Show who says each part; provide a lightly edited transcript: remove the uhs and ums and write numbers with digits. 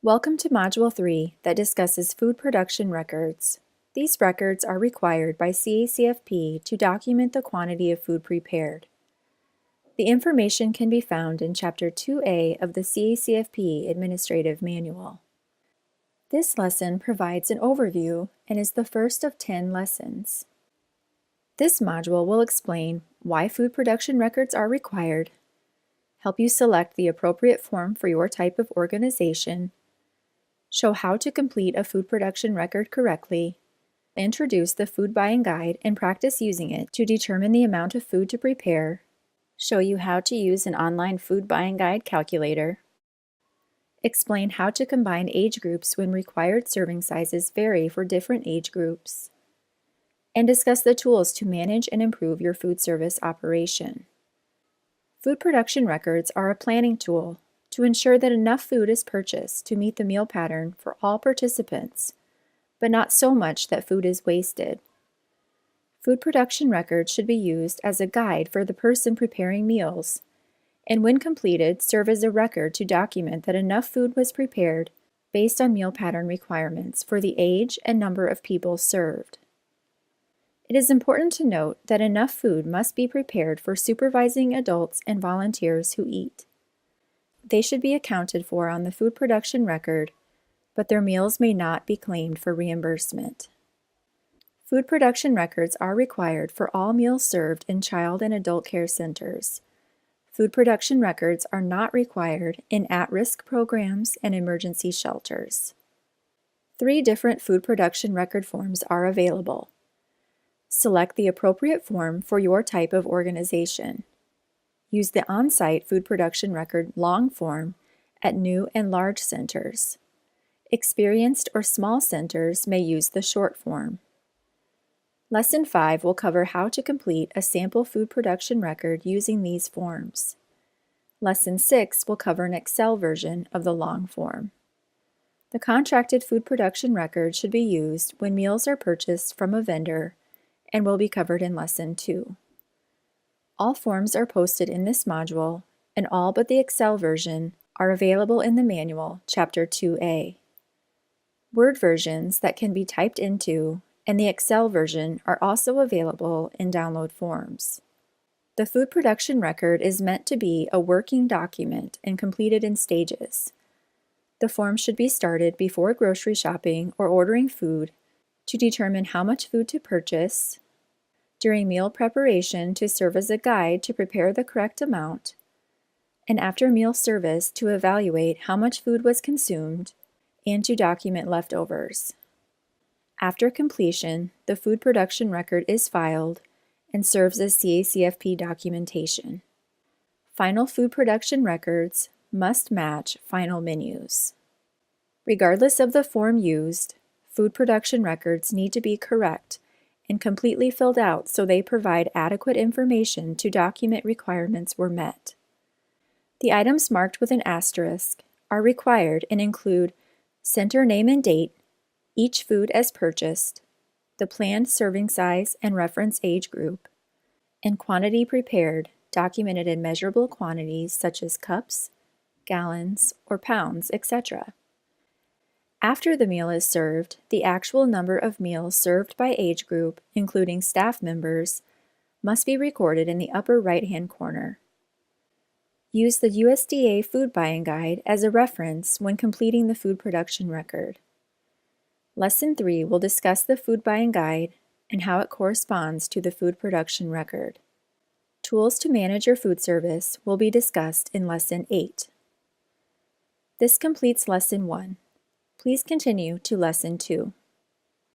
Speaker 1: Welcome to Module 3 that discusses food production records. These records are required by CACFP to document the quantity of food prepared. The information can be found in Chapter 2A of the CACFP Administrative Manual. This lesson provides an overview and is the first of 10 lessons. This module will explain why food production records are required, help you select the appropriate form for your type of organization, show how to complete a food production record correctly, introduce the food buying guide and practice using it to determine the amount of food to prepare, show you how to use an online food buying guide calculator, explain how to combine age groups when required serving sizes vary for different age groups, and discuss the tools to manage and improve your food service operation. Food production records are a planning tool to ensure that enough food is purchased to meet the meal pattern for all participants, but not so much that food is wasted. Food production records should be used as a guide for the person preparing meals, and when completed, serve as a record to document that enough food was prepared based on meal pattern requirements for the age and number of people served. It is important to note that enough food must be prepared for supervising adults and volunteers who eat. They should be accounted for on the food production record, but their meals may not be claimed for reimbursement. Food production records are required for all meals served in child and adult care centers. Food production records are not required in at-risk programs and emergency shelters. 3 different food production record forms are available. Select the appropriate form for your type of organization. Use the on-site food production record long form at new and large centers. Experienced or small centers may use the short form. Lesson 5 will cover how to complete a sample food production record using these forms. Lesson 6 will cover an Excel version of the long form. The contracted food production record should be used when meals are purchased from a vendor and will be covered in Lesson 2. All forms are posted in this module, and all but the Excel version are available in the manual, Chapter 2A. Word versions that can be typed into and the Excel version are also available in download forms. The food production record is meant to be a working document and completed in stages. The form should be started before grocery shopping or ordering food to determine how much food to purchase, during meal preparation to serve as a guide to prepare the correct amount, and after meal service to evaluate how much food was consumed and to document leftovers. After completion, the food production record is filed and serves as CACFP documentation. Final food production records must match final menus. Regardless of the form used, food production records need to be correct and completely filled out so they provide adequate information to document requirements were met. The items marked with an asterisk are required and include center name and date, each food as purchased, the planned serving size and reference age group, and quantity prepared, documented in measurable quantities such as cups, gallons, or pounds, etc. After the meal is served, the actual number of meals served by age group, including staff members, must be recorded in the upper right-hand corner. Use the USDA Food Buying Guide as a reference when completing the food production record. Lesson 3 will discuss the Food Buying Guide and how it corresponds to the food production record. Tools to manage your food service will be discussed in Lesson 8. This completes Lesson 1. Please continue to Lesson 2.